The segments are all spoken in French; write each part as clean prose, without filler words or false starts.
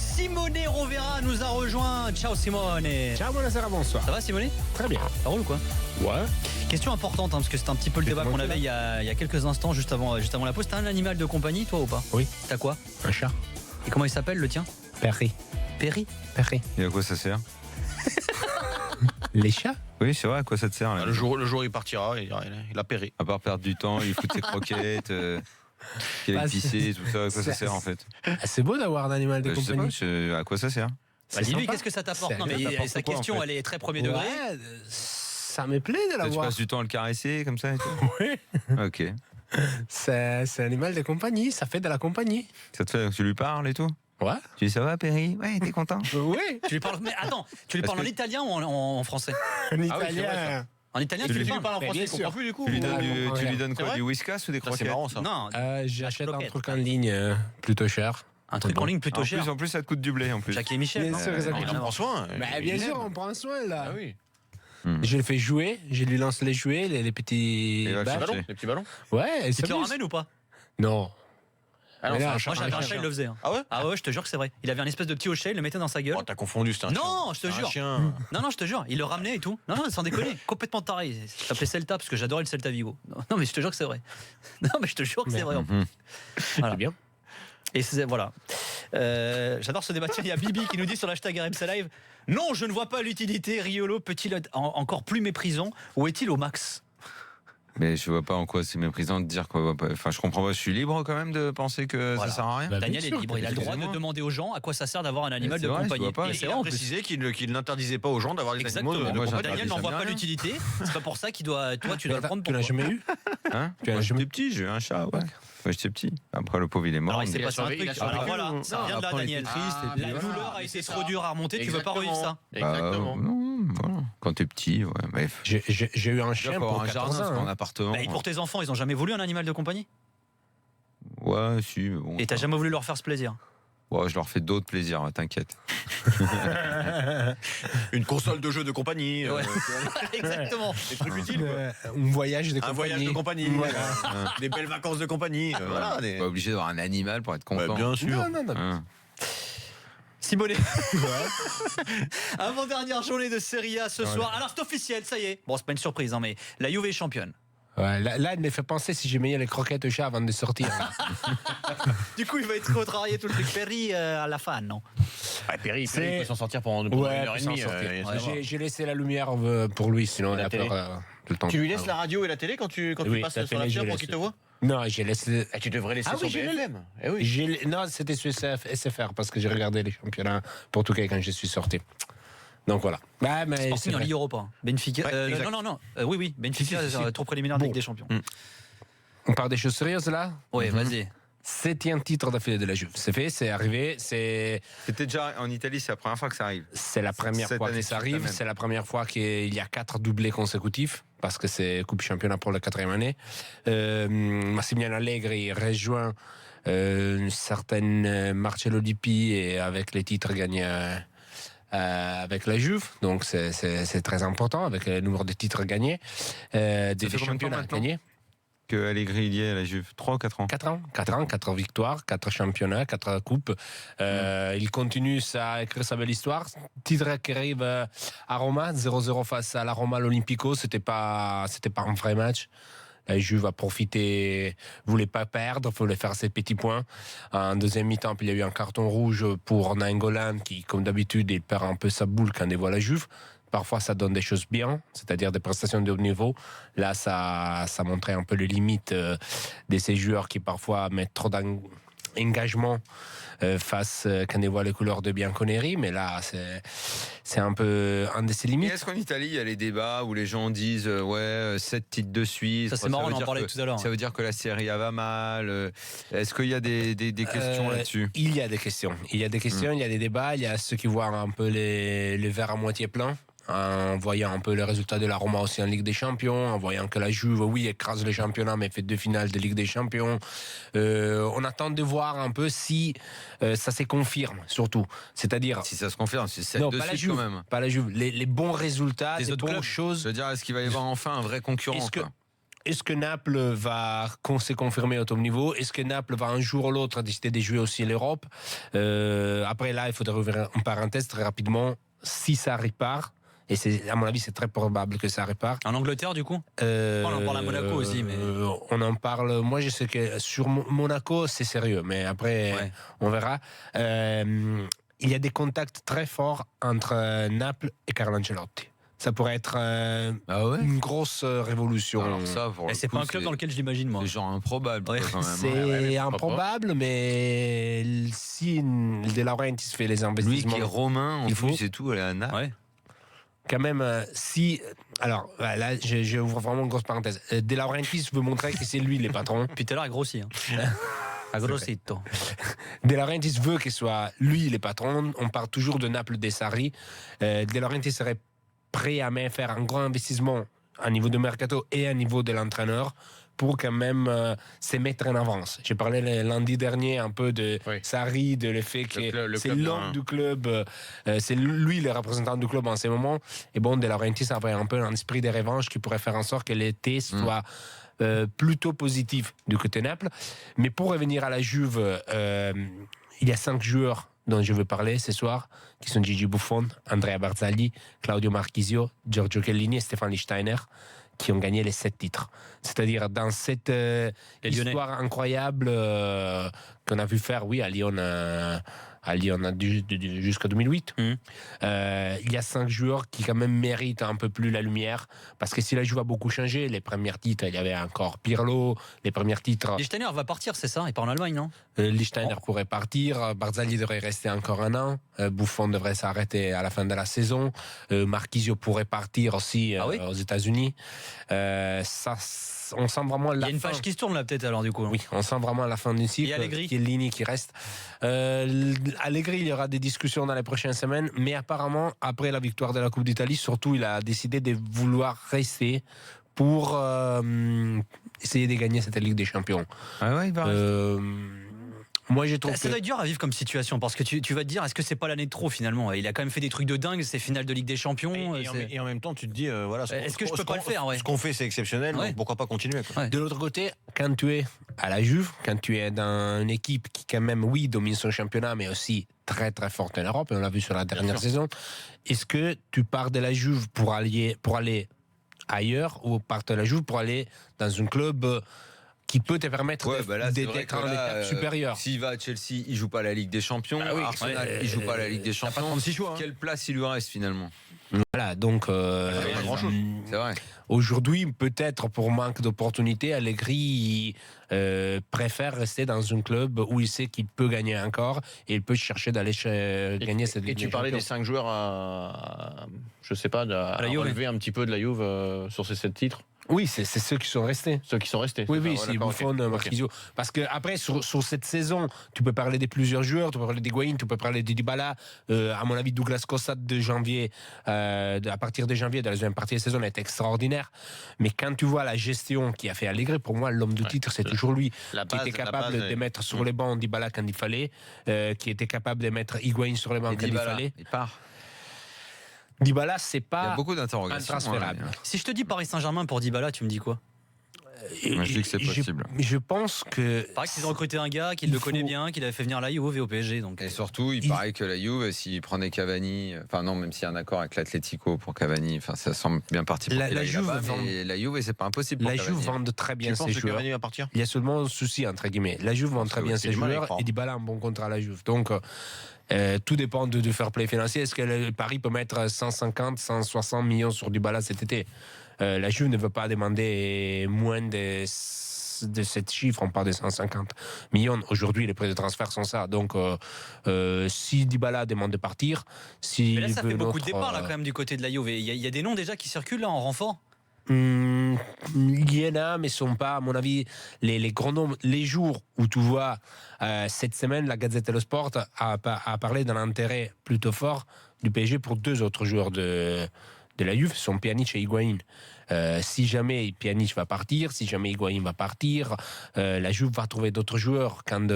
Simone Rovera nous a rejoint. Ciao Simone. Ciao, buonasera, bonsoir. Ça va Simone? Très bien. Ça roule ou quoi? Ouais. Question importante, parce que c'était un petit peu le débat qu'on avait il y a quelques instants, juste avant la pause. T'as un animal de compagnie, toi, ou pas? Oui. T'as quoi? Un chat. Et comment il s'appelle, le tien? Perry. Perry? Perry. Et à quoi ça sert? Les chats? Oui, c'est vrai, à quoi ça te sert là, Le jour il partira, il a péri. À part perdre du temps, il fout ses croquettes, qu'il aille pisser, tout ça, à quoi ça sert en fait? C'est beau d'avoir un animal de Je sais pas, compagnie. à quoi ça sert? Bah, dis-lui, sympa. qu'est-ce que ça t'apporte? C'est Non, mais agréable, ça sa t'apporte quoi, question, en fait? elle est très premier degré. Ouais, ça me plaît de Tu l'avoir. passes du temps à le caresser comme ça et tout? Oui. Ok. C'est un animal de compagnie, ça fait de la compagnie. Ça te fait, tu lui parles et tout? Ouais. Tu dis ça va, Perry? Ouais, t'es content? Oui. Tu lui parles, mais attends, tu lui Parce parles en que- italien ou en français? Un c'est vrai, italien. En italien, Tu tu lui lui Tu lui parles. parles en Mais français, bien il comprend sûr. plus du coup. Tu lui donnes, Ouais, tu lui ouais. donnes quoi? C'est vrai Du whiskas ou des Ça, c'est croquettes? marrant ça. Non, J'achète un croquette. truc en ligne plutôt cher. un truc en ligne plutôt cher. En plus, ça te coûte du blé en plus. Jackie et Michel, Bien non? sûr, exactement. Il en prend soin. Bah, bien sûr, on prend soin là. Ah oui. Je le fais jouer, je lui lance les jouets, les petits Et va badges. chercher. Les petits ballons. Ouais, et Tu ça te le m'amuse. ramènes ou pas? Non. Ah non, Mais c'est là, un chat. Moi j'avais un chat, il le faisait. Hein. Ah ouais? Ah ouais, je te jure que c'est vrai. Il avait un espèce de petit hochet, il le mettait dans sa gueule. Oh, t'as confondu, c'était un chien. Non, je te Un jure. chien. Non, je te jure, il le ramenait et tout. Non, sans déconner, complètement taré. Il s'appelait Celta parce que j'adorais le Celta Vigo. Non, mais je te jure que c'est vrai. Non, mais je te jure que c'est vrai. En plus. Mhm. Voilà. C'est bien. Et voilà. J'adore ce débat. Tiens, il y a Bibi qui nous dit sur l'hashtag RMC Live: non, je ne vois pas l'utilité. Riolo peut-il être encore plus méprisant ou est-il au max? Mais je vois pas en quoi c'est méprisant de dire quoi. Enfin, je comprends pas. Je suis libre quand même de penser que Voilà. ça sert à rien. Bah, Daniel bien est sûr, libre, il a le droit de excusez-moi. demander aux gens à quoi ça sert d'avoir un animal C'est de vrai, je compagnie. vois pas. Et Et c'est il vrai a en plus. précisé qu'il n'interdisait pas aux gens d'avoir des Exactement. animaux de Moi, compagnie. Daniel ça n'en me voit dit pas rien. l'utilité. C'est pas pour ça qu'il doit. Toi, tu dois le prendre Tu pour. l'as jamais eu? Hein? Tu as Moi, jamais- j'étais petit, j'ai eu un chat, ouais. Quand j'étais petit. Après, le pauvre, il est mort. Alors, il s'est Il a passé un survécu, truc. il a Alors survécu. voilà, ça Non, vient de là, après, il était Daniel. triste, et puis La voilà. douleur a été C'est trop ça. dure à remonter. Tu veux pas revivre ça? Exactement. Non, voilà. Quand t'es petit, ouais. Bref. J'ai eu un Déjà, chien faut pour avoir un 14 jardin, ans. c'est pas un hein. appartement. Et pour tes enfants, ils ont jamais voulu un animal de compagnie? Ouais, si, mais bon. Et t'as jamais voulu leur faire ce plaisir? Ouais, je leur fais d'autres plaisirs, t'inquiète. Une console de jeu de compagnie. Ouais. Exactement. Des trucs utiles. quoi. Un voyage de Un compagnie. voyage de compagnie. Voilà. Des belles vacances de compagnie. Voilà. des- Pas obligé d'avoir un animal pour être content. Bah, bien sûr. Non, non, non. Hein. Simone. Avant-dernière journée de Serie A ce soir. Alors c'est officiel, ça y est. Bon, c'est pas une surprise, hein, mais la Juve est championne. Ouais, là, elle me fait penser si j'ai mis les croquettes au chat avant de sortir. Du coup, il va être retravaillé tout le truc. Perry à la fin, non? Ah, Perry, C'est- il peut s'en sortir pendant une Ouais, heure et pour s'en demie. sortir. ouais. J'ai laissé la lumière pour lui, sinon La il a télé. peur tout le temps. Tu lui laisses la radio et la télé quand tu Oui, passes la sur la télé, je chaîne pour laisse. qu'il te voit? Non, j'ai laissé. Tu devrais laisser Ah sur oui, j'ai BFM. Eh oui. Non, c'était sur SFR parce que j'ai regardé les championnats portugais quand je suis sorti. Donc voilà. Bah, mais Sporting c'est en vrai. Ligue Europa. Benfica. Ouais, exact. Non. Oui. Benfica, tour préliminaire de Bon. Ligue des Champions. On parle des choses sérieuses là. Oui, vas-y. 7e titre d'affilée de la Juve. C'est fait, c'est arrivé, C'était déjà en Italie, c'est la première fois que ça arrive. c'est la première Cette fois année, que ça cette arrive. année. C'est la première fois qu'il y a 4 doublés consécutifs parce que c'est Coupe Championnat pour la 4e année. Massimiliano Allegri rejoint une certaine Marcello Lippi et avec les titres gagnés avec la Juve, donc c'est très important avec le nombre de titres gagnés, des fait combien de temps championnats maintenant gagnés. Que Allegri il y est à la Juve. 3 ou 4 ans. 4 ans, 4 victoires, 4 championnats, 4 coupes. Il continue à écrire sa belle histoire. Titre qui arrive à Roma, 0-0 face à la Roma, l'Olympico. C'était pas un vrai match. La Juve a profité, voulait pas perdre, voulait faire ses petits points. En deuxième mi-temps, il y a eu un carton rouge pour Nainggolan qui, comme d'habitude, il perd un peu sa boule quand il voit la Juve. Parfois, ça donne des choses bien, c'est-à-dire des prestations de haut niveau. Là, ça montrait un peu les limites de ces joueurs qui parfois mettent trop d'engagement face quand ils voient les couleurs de Bianconeri. Mais là, c'est un peu un de ses Et limites. est-ce qu'en Italie, il y a les débats où les gens disent ouais, 7 titres de suite. Ça, c'est marrant, veut on en dire parlait que- tout à l'heure. Ça veut dire que la Serie A va mal. Est-ce qu'il y a des questions là-dessus? Il y a des questions. Il y a des questions, il y a des débats. Il y a ceux qui voient un peu les verres à moitié pleins, en voyant un peu les résultats de la Roma aussi en Ligue des Champions, en voyant que la Juve, oui, écrase les championnats, mais fait 2 finales de Ligue des Champions. On attend de voir un peu si ça se confirme, surtout. C'est-à-dire... Si ça se confirme, c'est 7 Non, de pas la suite Juve. quand même. Pas la Juve. Les bons résultats, Des les autres bonnes clubs. Je choses. veux dire, est-ce qu'il va y avoir enfin un vrai concurrent Est-ce que- quoi est-ce que Naples va se confirmer au top niveau? Est-ce que Naples va un jour ou l'autre décider de jouer aussi l'Europe? Après, là, il faudrait ouvrir une parenthèse très rapidement. Si ça repart, et à mon avis, c'est très probable que ça repart. En Angleterre, du coup On en parle à Monaco aussi, mais... On en parle. Moi, je sais que sur Monaco, c'est sérieux, mais après, Ouais. on verra. Il y a des contacts très forts entre Naples et Carlo Ancelotti. Ça pourrait être Ah ouais. une grosse révolution. Alors ça, pour Et le c'est coup, pas un club dans lequel je l'imagine, moi. c'est genre improbable Ouais. quoi, quand même. C'est improbable, mais si De Laurentiis fait les Lui investissements, qui est romain en Il faut. plus et tout, elle est à Naples. Ouais. quand même, si... Alors, là, je ouvre vraiment une grosse parenthèse. De Laurentiis veut montrer que c'est lui le patron. Puis tout à l'heure, il grossit. Hein. A grossito. De Laurentiis veut que ce soit lui le patron. On parle toujours de Naples de Sarri. De Laurentiis serait prêt à même faire un grand investissement à niveau de mercato et à niveau de l'entraîneur pour quand même se mettre en avance. J'ai parlé lundi dernier un peu de Sarri, de le fait que c'est l'homme du club, c'est lui le représentant du club en ce moment. Et bon, De Laurentiis avait un peu un esprit de revanche qui pourrait faire en sorte que l'été soit plutôt positif du côté Naples. Mais pour revenir à la Juve, il y a 5 joueurs dont je veux parler ce soir, qui sont Gigi Buffon, Andrea Barzagli, Claudio Marchisio, Giorgio Chiellini et Stéphane Lichtsteiner, qui ont gagné les 7 titres. C'est-à-dire dans cette histoire incroyable qu'on a vu faire, oui, à Lyon jusqu'à 2008. Il y a 5 joueurs qui quand même méritent un peu plus la lumière, parce que si la Juve a beaucoup changé, les premiers titres, il y avait encore Pirlo, les premiers titres... Lichtsteiner va partir, c'est ça? Il part en Allemagne, non? Lichtsteiner pourrait partir, Barzagli devrait rester encore un an, Buffon devrait s'arrêter à la fin de la saison, Marchisio pourrait partir aussi aux États-Unis. On sent vraiment la Il y a une fin. page qui se tourne là, peut-être, alors, du coup. Oui, on sent vraiment la fin du cycle. Et Allegri? Chiellini qui reste. Allegri, il y aura des discussions dans les prochaines semaines, mais apparemment, après la victoire de la Coupe d'Italie, surtout, il a décidé de vouloir rester pour essayer de gagner cette Ligue des Champions. Ah ouais, il va rester. Moi, je trouve Ça doit être dur à vivre comme situation, parce que tu vas te dire, est-ce que c'est pas l'année de trop finalement? Il a quand même fait des trucs de dingue, ces finales de Ligue des Champions. Et en même temps, tu te dis, voilà. Est-ce que je peux pas le faire, ouais. Ce qu'on fait, c'est exceptionnel, Ouais. donc pourquoi pas continuer, quoi. Ouais. De l'autre côté, quand tu es à la Juve, quand tu es dans une équipe qui quand même, oui, domine son championnat, mais aussi très très forte en Europe, et on l'a vu sur la dernière saison, est-ce que tu pars de la Juve pour aller ailleurs, ou pars de la Juve pour aller dans un club qui peut te permettre d'être en étape supérieure? S'il va à Chelsea, il joue pas la Ligue des Champions. Arsenal, il joue pas la Ligue des Champions. 36 choix. Quelle place il lui reste finalement? Voilà, donc pas grand-chose. C'est vrai. aujourd'hui, peut-être pour manque d'opportunités, Allegri préfère rester dans un club où il sait qu'il peut gagner encore et il peut chercher d'aller gagner cette Et Ligue tu des parlais des Champions. 5 joueurs je sais pas, à la Juve. relever un petit peu de la Juve sur ces 7 titres. Oui, c'est ceux qui sont restés. Ceux qui sont restés. Oui, ça, c'est d'accord, Buffon, ok. Marchisio. Parce que après, sur cette saison, tu peux parler de plusieurs joueurs, tu peux parler d'Higuaín, tu peux parler de Dybala. À mon avis, Douglas Costa de janvier, à partir de janvier, de la deuxième partie de la saison, est extraordinaire. Mais quand tu vois la gestion qui a fait Allegri, pour moi, l'homme du titre, c'est toujours lui, La qui base- était la capable base de est- mettre sur les bancs Dybala quand il fallait, qui était capable de mettre Higuaín sur les bancs Et quand il Dybala, fallait. il part. Dybala, c'est Il y pas a beaucoup d'interrogations. intransférable. Si je te dis Paris Saint-Germain pour Dybala, tu me dis quoi? Moi, je dis que c'est possible. Je pense que... Paraît qu'ils ont recruté un gars qui Il le connaît faut- bien, qu'il avait fait venir à la Juve et au PSG. Donc. Et surtout, il paraît que la Juve, s'il prenait Cavani, enfin non, même s'il y a un accord avec l'Atlético pour Cavani, enfin ça semble bien parti pour La qu'il aille Juve là-bas, vend- mais la Juve, c'est pas impossible. Pour La Cavani. Juve vend très bien Tu penses ses que joueurs. Cavani va partir? Il y a seulement un souci, entre guillemets. La Juve vend très bien c'est ses du mal à y joueurs croire. et Dybala a un bon contrat à la Juve. Donc, tout dépend du fair play financier. Est-ce que Paris peut mettre 150, 160 millions sur Dybala cet été? La Juve ne veut pas demander moins de cette chiffre. On parle de 150 millions. Aujourd'hui, les prix de transfert sont ça. Donc, si Dybala demande de partir, si Mais là, ça fait beaucoup de départs là, quand même, du côté de la Juve. Il y a des noms déjà qui circulent là en renfort. Il y en a, mais ce sont pas, à mon avis, les grands noms. Les jours où tu vois, cette semaine, la Gazette dello Sport a parlé d'un intérêt plutôt fort du PSG pour 2 autres joueurs de la Juve, sont Pjanic et Higuaín. Si jamais Pjanic va partir, si jamais Higuaín va partir, la Juve va trouver d'autres joueurs. Quand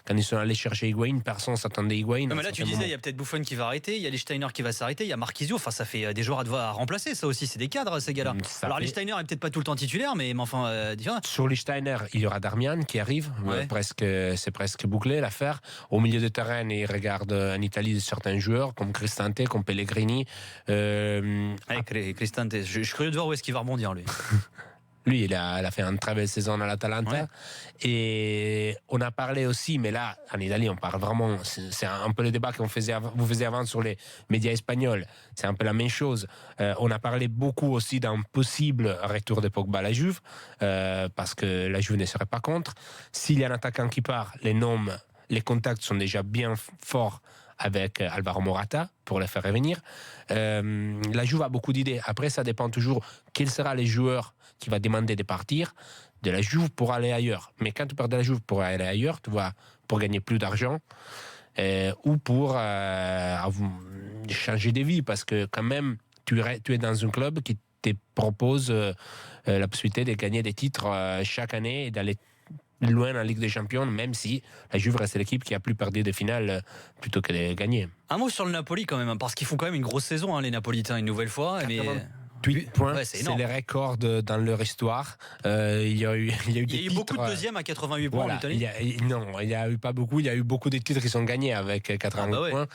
ils sont allés chercher Higuaín, personne s'attendait à Higuaín. Non, mais là, tu disais, il y a peut-être Buffon qui va arrêter, il y a Lichtsteiner qui va s'arrêter, il y a Marquisio. Enfin, ça fait des joueurs à remplacer, ça aussi. C'est des cadres, ces gars-là. Alors, Lichtsteiner est peut-être pas tout le temps titulaire, mais enfin, sur Lichtsteiner, il y aura Darmian qui arrive. Ouais. C'est presque bouclé l'affaire. Au milieu de terrain, il regarde en Italie certains joueurs comme Cristante, comme Pellegrini. Cristante, je suis curieux de voir où est-ce qu'il va rebondir, lui. Lui, il a fait une très belle saison à l'Atalanta. Ouais. Et on a parlé aussi, mais là, en Italie, on parle vraiment. C'est un peu le débat vous faisiez avant sur les médias espagnols. C'est un peu la même chose. On a parlé beaucoup aussi d'un possible retour de Pogba à la Juve, parce que la Juve ne serait pas contre. S'il y a un attaquant qui part, les contacts sont déjà bien forts avec Alvaro Morata pour les faire revenir. La Juve a beaucoup d'idées. Après, ça dépend toujours quels seront les joueurs qui va demander de partir de la Juve pour aller ailleurs. Mais quand tu pars de la Juve pour aller ailleurs, tu vois, pour gagner plus d'argent ou pour changer de vie, parce que quand même, tu es dans un club qui te propose la possibilité de gagner des titres chaque année et d'aller loin en Ligue des Champions, même si la Juve reste l'équipe qui a plus perdu de finales plutôt que de gagner. Un mot sur le Napoli quand même, parce qu'ils font quand même une grosse saison, les Napolitains, une nouvelle fois. Mais 8 points, ouais, c'est les records dans leur histoire. Il y a eu beaucoup de deuxièmes à 88 points en Italie. Il n'y a eu pas beaucoup. Il y a eu beaucoup de titres qui sont gagnés avec 88 points.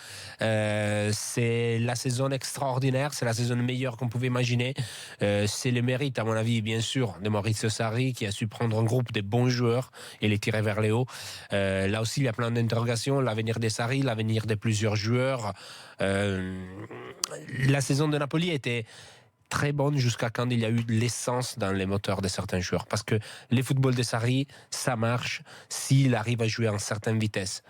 C'est la saison extraordinaire. C'est la saison meilleure qu'on pouvait imaginer. C'est le mérite, à mon avis, bien sûr, de Maurizio Sarri, qui a su prendre un groupe de bons joueurs et les tirer vers le haut. Là aussi, il y a plein d'interrogations. L'avenir de Sarri, l'avenir de plusieurs joueurs. La saison de Napoli était très bonne jusqu'à quand il y a eu de l'essence dans les moteurs de certains joueurs. Parce que les footballs de Sarri, ça marche s'il arrive à jouer en certaine vitesse.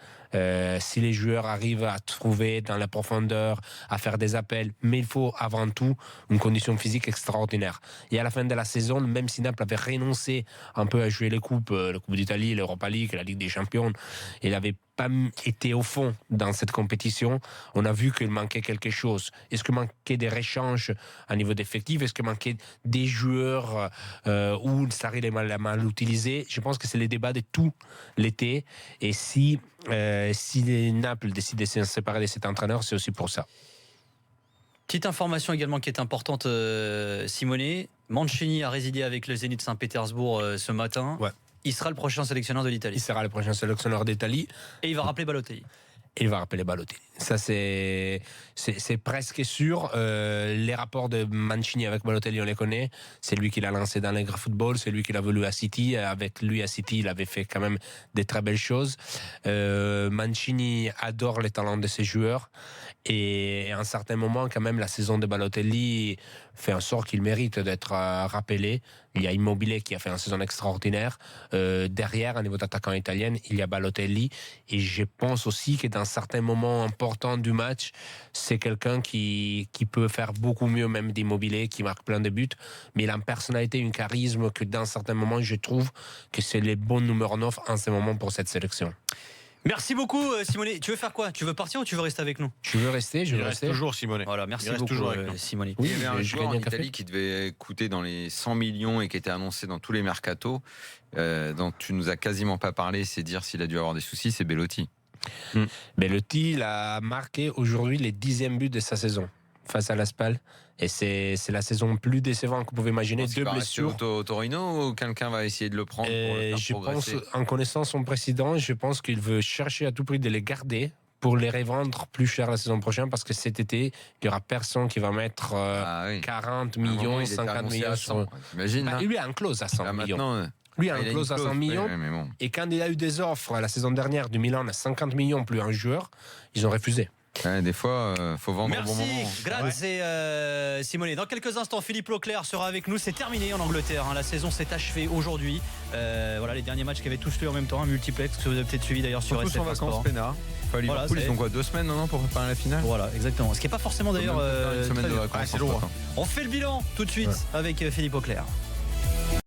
Si les joueurs arrivent à trouver dans la profondeur, à faire des appels, mais il faut avant tout une condition physique extraordinaire. Et à la fin de la saison, même si Naples avait renoncé un peu à jouer les coupes, la Coupe d'Italie, l'Europa League, la Ligue des Champions, il avait pas été au fond dans cette compétition. On a vu qu'il manquait quelque chose. Est-ce qu'il manquait des réchanges à niveau d'effectifs? Est-ce qu'il manquait des joueurs où Sarri l'a mal utilisé? Je pense que c'est le débat de tout l'été. Et si les Naples décident de se séparer de cet entraîneur, c'est aussi pour ça. Petite information également qui est importante, Simone. Mancini a résidé avec le Zénith Saint-Pétersbourg ce matin. Ouais. Il sera le prochain sélectionneur de l'Italie. Il sera le prochain sélectionneur d'Italie. Et il va rappeler Balotelli. Il va rappeler Balotelli. Ça, c'est presque sûr. Les rapports de Mancini avec Balotelli, on les connaît. C'est lui qui l'a lancé dans le football. C'est lui qui l'a voulu à City. Avec lui, à City, il avait fait quand même des très belles choses. Mancini adore les talents de ses joueurs. Et à un certain moment, quand même, la saison de Balotelli fait en sorte qu'il mérite d'être rappelé. Il y a Immobile qui a fait une saison extraordinaire. Derrière, à niveau d'attaquant italien, il y a Balotelli. Et je pense aussi que dans certains moments importants du match, c'est quelqu'un qui peut faire beaucoup mieux même d'Immobile, qui marque plein de buts. Mais il a une personnalité, un charisme que dans certains moments, je trouve que c'est le bon numéro 9 en ce moment pour cette sélection. Merci beaucoup, Simone. Tu veux faire quoi? Tu veux partir ou tu veux rester avec nous? Je veux rester, Il reste toujours Simone. Voilà, merci Il reste beaucoup, toujours avec nous. Simone. Oui, Il y avait un je joueur en gagne un café. Italie qui devait coûter dans les 100 millions et qui était annoncé dans tous les mercatos, dont tu nous as quasiment pas parlé, c'est dire s'il a dû avoir des soucis, c'est Belotti. Belotti, il a marqué aujourd'hui les 10e buts de sa saison face à la Spal. Et c'est la saison plus décevante qu'on pouvait imaginer. Deux 2 blessures. au Torino ou quelqu'un va essayer de le prendre pour le faire Je progresser? pense, en connaissant son président, je pense qu'il veut chercher à tout prix de les garder pour les revendre plus cher la saison prochaine, parce que cet été, il n'y aura personne qui va mettre 40 millions, 50 millions sur... Imagine, Bah, lui a une clause à 100 millions. maintenant, Lui a il une a clause à 100 millions. mais bon. Et quand il a eu des offres la saison dernière du Milan à 50 millions plus un joueur, ils ont refusé. Ouais, des fois, faut vendre au bon Merci, moment. grazie Simone. Dans quelques instants, Philippe Leclerc sera avec nous. C'est terminé en Angleterre. La saison s'est achevée aujourd'hui. Voilà les derniers matchs qui avaient tous lieu en même temps, un multiplex que vous avez peut-être suivi d'ailleurs sur Tous en SFR Sport. vacances, Pena. Enfin, Liverpool, Voilà, ils ont quoi, 2 semaines non, pour préparer la finale? Voilà, exactement. Ce qui n'est pas forcément d'ailleurs. Une semaine très de dur. vacances. c'est lourd. On fait le bilan tout de suite avec Philippe Leclerc.